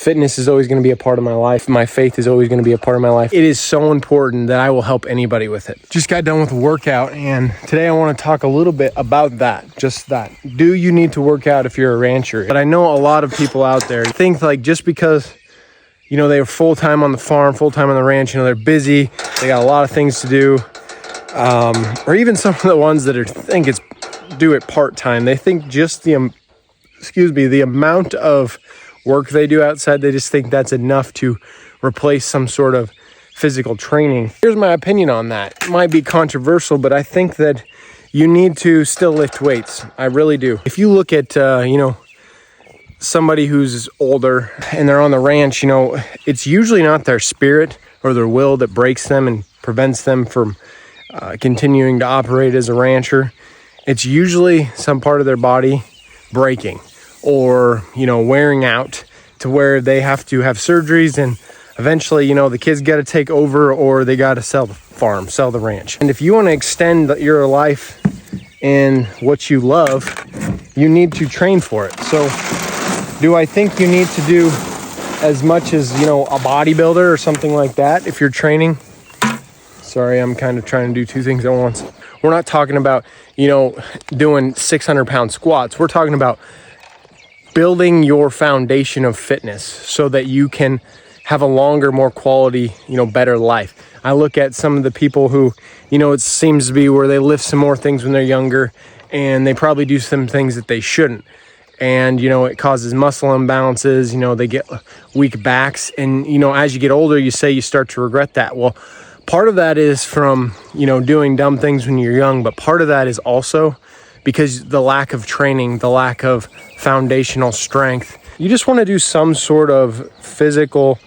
Fitness is always going to be a part of my life. My faith is always going to be a part of my life. It is so important that I will help anybody with it. Just got done with a workout, and today I want to talk a little bit about that, just that. Do you need to work out if you're a rancher? But I know a lot of people out there think like just because, you know, they are full-time on the farm, full-time on the ranch, you know, they're busy, they got a lot of things to do, or even some of the ones that do it part-time, they think just the amount of work they do outside, they just think that's enough to replace some sort of physical training. Here's my opinion on that. It might be controversial, but I think that you need to still lift weights. I really do. If you look at, somebody who's older and they're on the ranch, you know, it's usually not their spirit or their will that breaks them and prevents them from continuing to operate as a rancher. It's usually some part of their body breaking or, you know, wearing out to where they have to have surgeries, and eventually, you know, the kids got to take over or they got to sell the farm, sell the ranch. And if you want to extend your life in what you love, you need to train for it. So do I think you need to do as much as, you know, a bodybuilder or something like that if you're training? Sorry, I'm kind of trying to do two things at once. We're not talking about, you know, doing 600-pound squats. We're talking about building your foundation of fitness so that you can have a longer, more quality, you know, better life. I look at some of the people who, you know, it seems to be where they lift some more things when they're younger and they probably do some things that they shouldn't. And, you know, it causes muscle imbalances, you know, they get weak backs. And, you know, as you get older, you say you start to regret that. Well, part of that is from, you know, doing dumb things when you're young, but part of that is also because the lack of training, the lack of foundational strength. You just want to do some sort of physical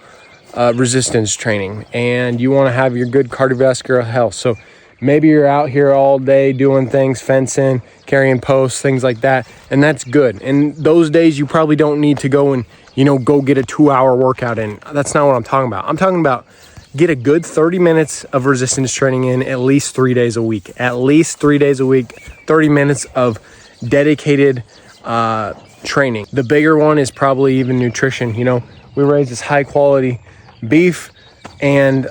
resistance training, and you want to have your good cardiovascular health. So maybe you're out here all day doing things, fencing, carrying posts, things like that, and that's good. And those days you probably don't need to go and, you know, go get a 2-hour workout in. That's not what I'm talking about. I'm talking about get a good 30 minutes of resistance training in at least 3 days a week. At least 3 days a week, 30 minutes of dedicated training. The bigger one is probably even nutrition. You know, we raise this high quality beef, and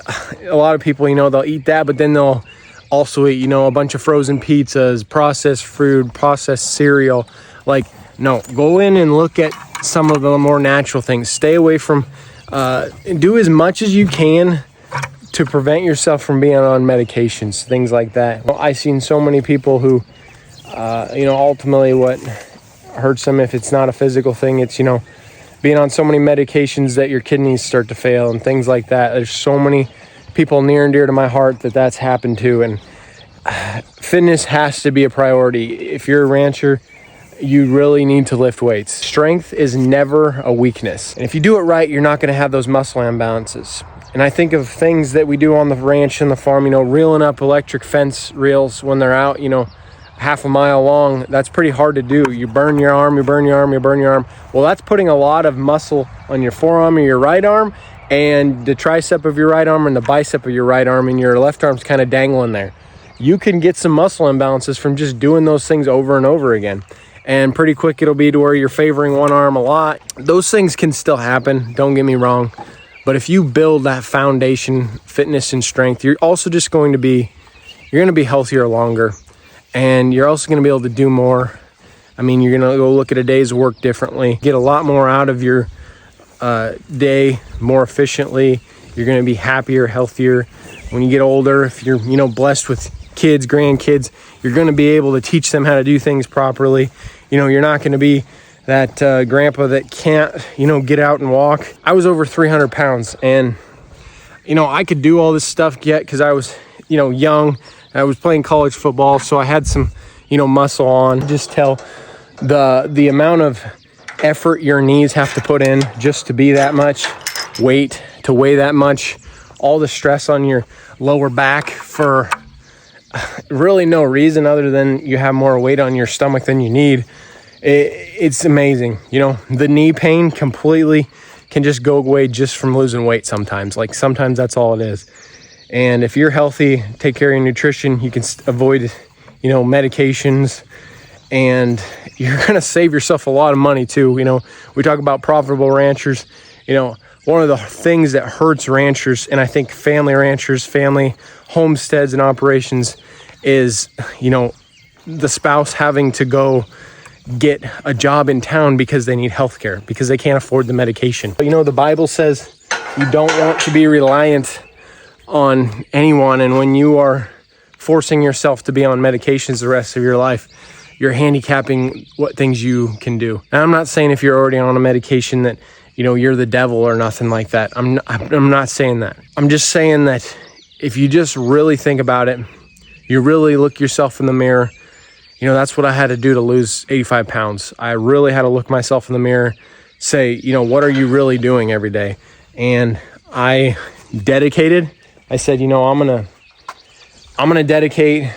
a lot of people, you know, they'll eat that, but then they'll also eat, you know, a bunch of frozen pizzas, processed food, processed cereal. Like, no, go in and look at some of the more natural things. Stay away from, do as much as you can to prevent yourself from being on medications, things like that. Well, I've seen so many people who, you know, ultimately what hurts them, if it's not a physical thing, it's, you know, being on so many medications that your kidneys start to fail and things like that. There's so many people near and dear to my heart that's happened to, and fitness has to be a priority. If you're a rancher, you really need to lift weights. Strength is never a weakness. And if you do it right, you're not going to have those muscle imbalances. And I think of things that we do on the ranch and the farm, you know, reeling up electric fence reels when they're out, you know, half a mile long. That's pretty hard to do. You burn your arm, you burn your arm, you burn your arm. Well, that's putting a lot of muscle on your forearm or your right arm, and the tricep of your right arm and the bicep of your right arm, and your left arm's kind of dangling there. You can get some muscle imbalances from just doing those things over and over again. And pretty quick it'll be to where you're favoring one arm a lot. Those things can still happen, don't get me wrong. But if you build that foundation, fitness and strength, you're also just going to be, you're going to be healthier longer. And you're also going to be able to do more. I mean, you're going to go look at a day's work differently, get a lot more out of your day more efficiently. You're going to be happier, healthier. When you get older, if you're, you know, blessed with kids, grandkids, you're going to be able to teach them how to do things properly. You know, you're not going to be that grandpa that can't, you know, get out and walk. I was over 300 pounds, and, you know, I could do all this stuff yet because I was, you know, young. I was playing college football, so I had some, you know, muscle on. Just tell the amount of effort your knees have to put in just to be that much weight, to weigh that much, all the stress on your lower back for really no reason other than you have more weight on your stomach than you need. It's amazing. You know, the knee pain completely can just go away just from losing weight sometimes. Like, sometimes that's all it is. And if you're healthy, take care of your nutrition, you can avoid, you know, medications, and you're going to save yourself a lot of money too. You know, we talk about profitable ranchers. one of the things that hurts ranchers, and I think family ranchers, family homesteads and operations, is, the spouse having to go get a job in town because they need health care, because they can't afford the medication. The Bible says you don't want to be reliant on anyone, and when you are forcing yourself to be on medications the rest of your life, you're handicapping what things you can do. And I'm not saying if you're already on a medication that you're the devil or nothing like that. I'm not saying that. I'm just saying that if you just really think about it, you really look yourself in the mirror. That's what I had to do to lose 85 pounds. I really had to look myself in the mirror, say, what are you really doing every day? And I dedicated. I said, I'm gonna dedicate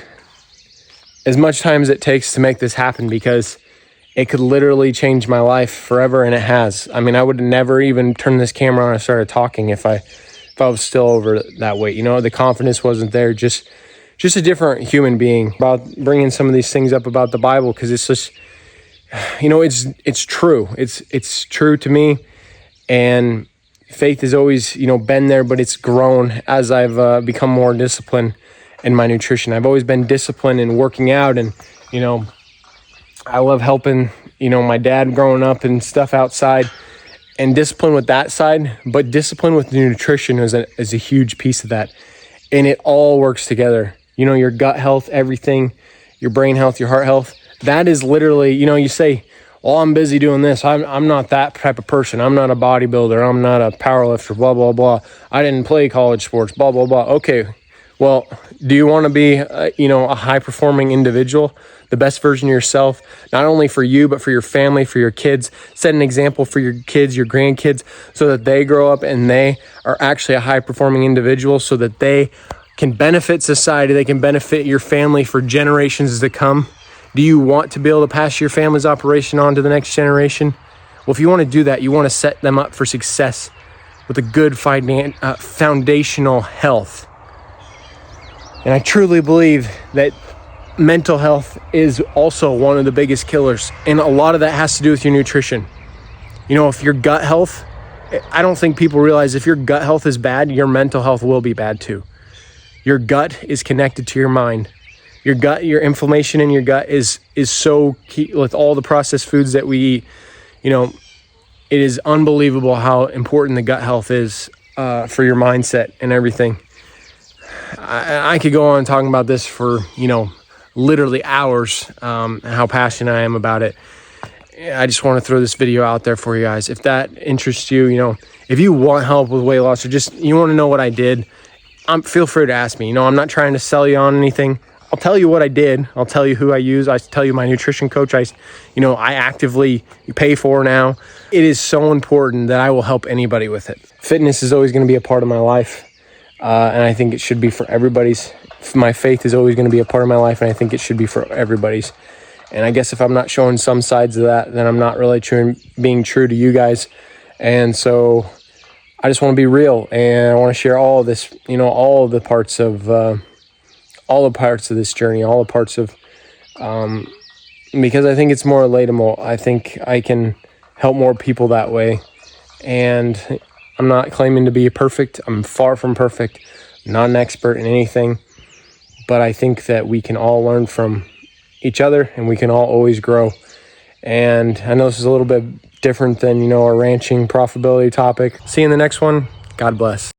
as much time as it takes to make this happen, because it could literally change my life forever, and it has. I mean, I would never even turn this camera on and started talking if I was still over that weight. The confidence wasn't there. Just a different human being. About bringing some of these things up about the Bible, because it's just, it's true. It's true to me, and faith has always, been there, but it's grown as I've become more disciplined in my nutrition. I've always been disciplined in working out, and, I love helping, my dad growing up and stuff outside, and discipline with that side, but discipline with nutrition is a huge piece of that. And it all works together. Your gut health, everything, your brain health, your heart health, that is literally, you say, well, I'm busy doing this. I'm not that type of person. I'm not a bodybuilder. I'm not a powerlifter, blah, blah, blah. I didn't play college sports, blah, blah, blah. Okay, well, do you want to be, a high-performing individual, the best version of yourself, not only for you, but for your family, for your kids? Set an example for your kids, your grandkids, so that they grow up and they are actually a high-performing individual, so that they can benefit society, they can benefit your family for generations to come. Do you want to be able to pass your family's operation on to the next generation? Well, if you want to do that, you want to set them up for success with a good foundational health. And I truly believe that mental health is also one of the biggest killers. And a lot of that has to do with your nutrition. If your gut health, I don't think people realize if your gut health is bad, your mental health will be bad too. Your gut is connected to your mind. Your gut, your inflammation in your gut is so key with all the processed foods that we eat. It is unbelievable how important the gut health is for your mindset and everything. I could go on talking about this for, literally hours, how passionate I am about it. I just want to throw this video out there for you guys. If that interests you, if you want help with weight loss, or just you want to know what I did, feel free to ask me. I'm not trying to sell you on anything. I'll tell you what I did. I'll tell you who I use. I tell you my nutrition coach I actively pay for now. It is so important that I will help anybody with it. Fitness is always going to be a part of my life. And I think it should be for everybody's. My faith is always going to be a part of my life, and I think it should be for everybody's. And I guess if I'm not showing some sides of that, then I'm not really being true to you guys. And so I just want to be real, and I want to share all of this, all the parts of this journey, all the parts of, because I think it's more relatable. I think I can help more people that way. And I'm not claiming to be perfect. I'm far from perfect. I'm not an expert in anything, but I think that we can all learn from each other, and we can all always grow. And I know this is a little bit different than, a ranching profitability topic. See you in the next one. God bless.